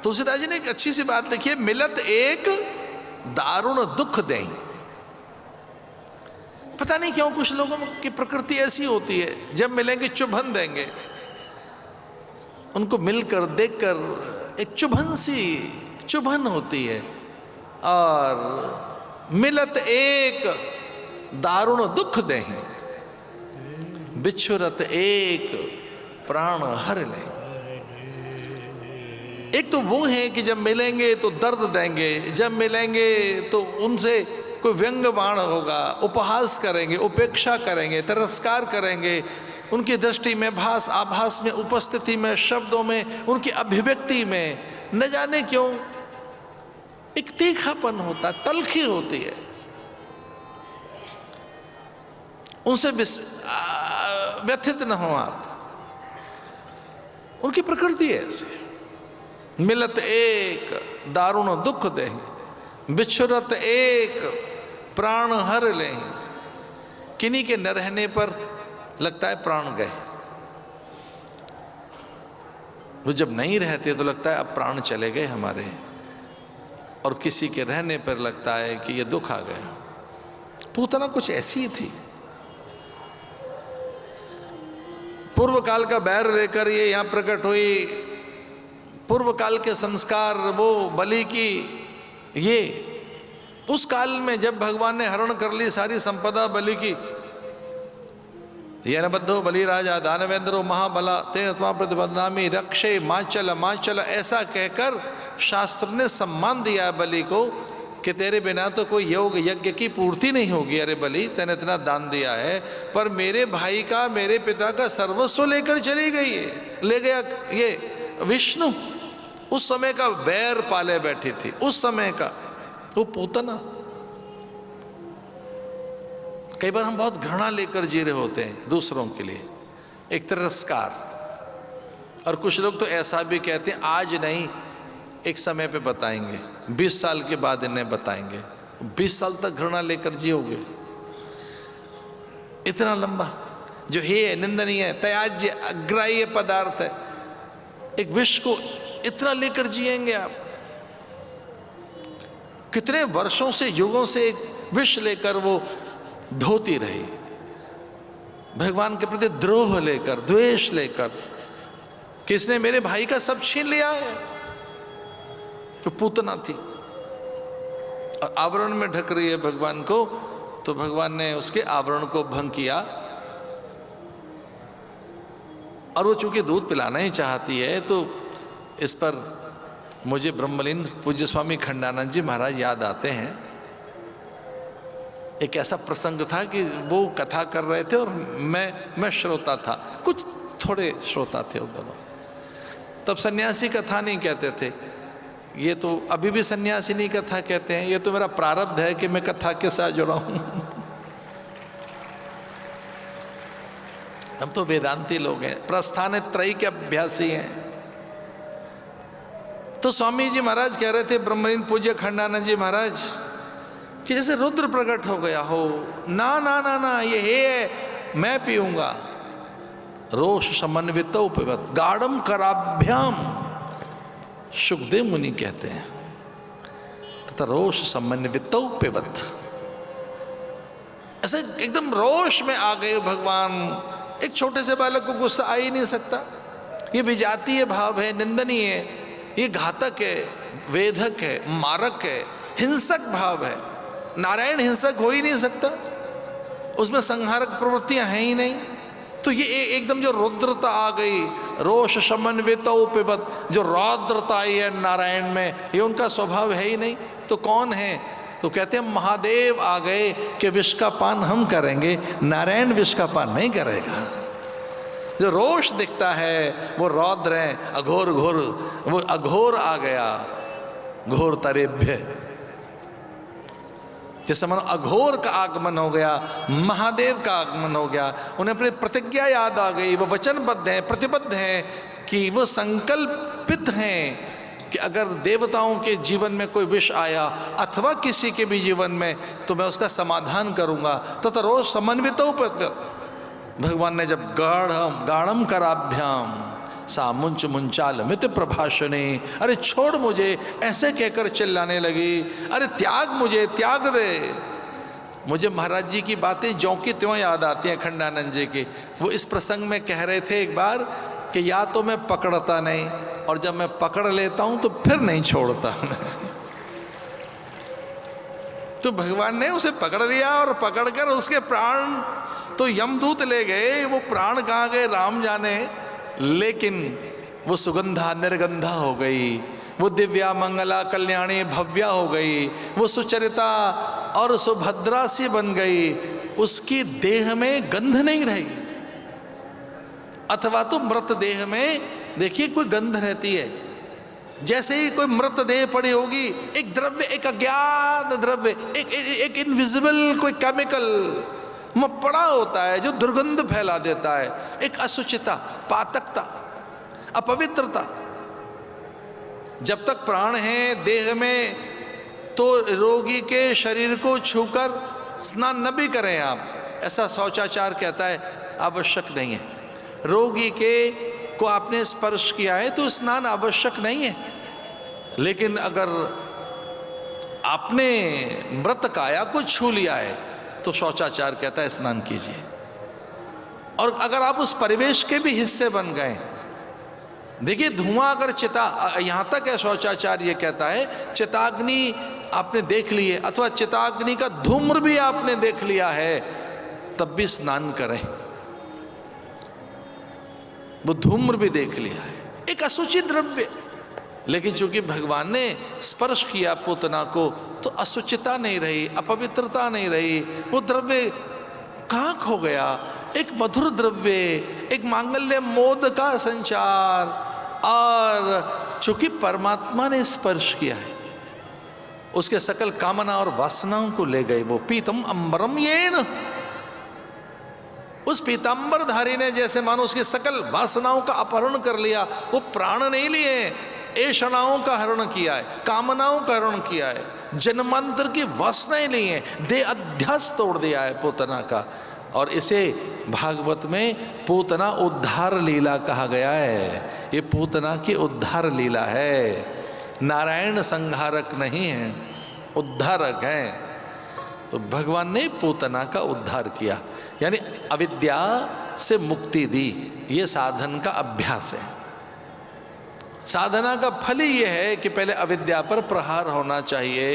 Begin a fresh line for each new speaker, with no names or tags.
तुलसीदास जी ने एक अच्छी सी बात लिखी है, मिलत एक दारुण दुख दें। पता नहीं क्यों कुछ लोगों की प्रकृति ऐसी होती है, जब मिलेंगे चुभन देंगे। उनको मिलकर देखकर एक चुभन होती है। और मिलत एक दारुण दुख दें, बिछुरत एक प्राण हर ले। एक तो वो है कि जब मिलेंगे तो दर्द देंगे, जब मिलेंगे तो उनसे कोई व्यंग बाण होगा, उपहास करेंगे, उपेक्षा करेंगे, तिरस्कार करेंगे। उनकी दृष्टि में, भास आभास में, उपस्थिति में, शब्दों में, उनकी अभिव्यक्ति में न जाने क्यों एक तीखापन होता, तलखी होती है। उनसे व्यथित न हो आप, उनकी प्रकृति है ऐसी। मिलत एक दारुण दुख दे, बिछुरत एक प्राण हर ले। किन्हीं के न रहने पर लगता है प्राण गए, वो जब नहीं रहते तो लगता है अब प्राण चले गए हमारे। और किसी के रहने पर लगता है कि ये दुख आ गया। पूतना कुछ ऐसी ही थी, पूर्व काल का बैर लेकर ये यहां प्रकट हुई। पूर्व काल के संस्कार, वो बलि की, ये उस काल में जब भगवान ने हरण कर ली सारी संपदा बलि की। येन बद्धो बलिराजा दानवेंद्रो महाबला तेन त्वां प्रतिबध्नामि रक्षे माचल माचल, ऐसा कहकर शास्त्र ने सम्मान दिया बलि को कि तेरे बिना तो कोई योग यज्ञ की पूर्ति नहीं होगी। अरे बलि, तैने इतना दान दिया है, पर मेरे भाई का, मेरे पिता का सर्वस्व लेकर चली गई है, ले गया ये विष्णु। उस समय का बैर पाले बैठी थी, उस समय का वो पूतना। कई बार हम बहुत घृणा लेकर जी रहे होते हैं दूसरों के लिए, एक तिरस्कार। और कुछ लोग तो ऐसा भी कहते हैं, आज नहीं एक समय पे बताएंगे, 20 साल के बाद इन्हें बताएंगे। 20 साल तक घृणा लेकर जियोगे? इतना लंबा जो है निंदनीय है, त्याज्य अग्राह्य पदार्थ है, एक विष को इतना लेकर जिएंगे आप? कितने वर्षों से, युगों से एक विष लेकर वो ढोती रही, भगवान के प्रति द्रोह लेकर, द्वेष लेकर, किसने मेरे भाई का सब छीन लिया है। तो पूतना थी और आवरण में ढक रही है भगवान को, तो भगवान ने उसके आवरण को भंग किया। और वो चूंकि दूध पिलाना ही चाहती है, तो इस पर मुझे ब्रह्मलीन पूज्य स्वामी खंडानंद जी महाराज याद आते हैं। एक ऐसा प्रसंग था कि वो कथा कर रहे थे और मैं श्रोता था, कुछ थोड़े श्रोता थे वो दोनों। तब सन्यासी कथा नहीं कहते थे, ये तो अभी भी सन्यासी नहीं कथा कहते हैं। ये तो मेरा प्रारब्ध है कि मैं कथा के साथ जुड़ा हूं। हम तो वेदांती लोग हैं, प्रस्थान त्रयी के अभ्यासी हैं। तो स्वामी जी महाराज कह रहे थे, ब्रह्मलीन पूज्य खंडानंद जी महाराज, कि जैसे रुद्र प्रकट हो गया हो, ना ना ना ना, ये है मैं पीऊंगा। रोष समन्वित पिबत गाढ़म कराभ्याम, सुखदेव मुनि कहते हैं, तथा रोष समन्वित पिबत। ऐसे एकदम रोष में आ गए भगवान। एक छोटे से बालक को गुस्सा आ ही नहीं सकता। ये विजातीय भाव है, निंदनीय है, ये घातक है, वेधक है, मारक है, हिंसक भाव है। नारायण हिंसक हो ही नहीं सकता, उसमें संहारक प्रवृत्तियां हैं ही नहीं। तो ये एकदम जो रुद्रता आ गई, रोष समन्वित पिबत, जो रौद्रता आई है नारायण में, ये उनका स्वभाव है ही नहीं। तो कौन है? तो कहते हैं महादेव आ गए कि विष का पान हम करेंगे, नारायण विष का पान नहीं करेगा। जो रोष दिखता है वो रौद्र है, अघोर घोर, वो अघोर आ गया, घोर तरेभ्य, जैसे मानो अघोर का आगमन हो गया, महादेव का आगमन हो गया। उन्हें अपनी प्रतिज्ञा याद आ गई, वो वचनबद्ध हैं, प्रतिबद्ध हैं, कि वो संकल्पित हैं कि अगर देवताओं के जीवन में कोई विष आया अथवा किसी के भी जीवन में, तो मैं उसका समाधान करूंगा। तो रोष समन्वित भगवान ने जब गाढ़म कराभ्याम, सामुंच मुंचाल मित प्रभाषणे। अरे छोड़ मुझे, ऐसे कहकर चिल्लाने लगी, अरे त्याग मुझे, त्याग दे। मुझे महाराज जी की बातें ज्यों की त्यों याद आती हैं, अखंडानंद जी की। वो इस प्रसंग में कह रहे थे एक बार कि या तो मैं पकड़ता नहीं, और जब मैं पकड़ लेता हूं तो फिर नहीं छोड़ता। तो भगवान ने उसे पकड़ लिया, और पकड़कर उसके प्राण तो यमदूत ले गए। वो प्राण कहाँ गए राम जाने, लेकिन वो सुगंधा निर्गंधा हो गई, वो दिव्या मंगला कल्याणी भव्या हो गई, वो सुचरिता और सुभद्रा सी बन गई। उसकी देह में गंध नहीं रही। अथवा तो मृत देह में देखिए कोई गंध रहती है, जैसे ही कोई मृत देह पड़ी होगी, एक द्रव्य, एक अज्ञात द्रव्य, एक इनविजिबल कोई केमिकल पड़ा होता है जो दुर्गंध फैला देता है। एक असुचिता, पातकता, अपवित्रता। जब तक प्राण है देह में, तो रोगी के शरीर को छूकर स्नान न भी करें आप, ऐसा शौचाचार कहता है, आवश्यक नहीं है। रोगी के को आपने स्पर्श किया है तो स्नान आवश्यक नहीं है। लेकिन अगर आपने मृत काया को छू लिया है तो शौचाचार कहता है स्नान कीजिए। और अगर आप उस परिवेश के भी हिस्से बन गए, देखिए धुआं अगर यहां तक है शौचाचार ये कहता है, चिताग्नि आपने देख ली है, अथवा चिताग्नि का धूम्र भी आपने देख लिया है, तब भी स्नान करें। वो धूम्र भी देख लिया है, एक अशुचि द्रव्य, लेकिन चूंकि भगवान ने स्पर्श किया पूतना को तो अशुचिता नहीं रही, अपवित्रता नहीं रही। वो द्रव्य कहाँ खो गया? एक मधुर द्रव्य, एक मांगल्य मोद का संचार। और चूंकि परमात्मा ने स्पर्श किया है, उसके सकल कामना और वासनाओं को ले गए। वो पीतम अंबरम येन, उस पीतांबरधारी ने जैसे मानो उसकी सकल वासनाओं का अपहरण कर लिया। वो प्राण नहीं लिए, ऐषणाओं का हरण किया है, कामनाओं का हरण किया है, जन्मांतर की वासनाएं ली हैं, दे अध्यास तोड़ दिया है पूतना का। और इसे भागवत में पूतना उद्धार लीला कहा गया है। ये पूतना की उद्धार लीला है, नारायण संहारक नहीं है, उद्धारक है। तो भगवान ने पूतना का उद्धार किया, यानी अविद्या से मुक्ति दी। ये साधन का अभ्यास है। साधना का फल ही यह है कि पहले अविद्या पर प्रहार होना चाहिए।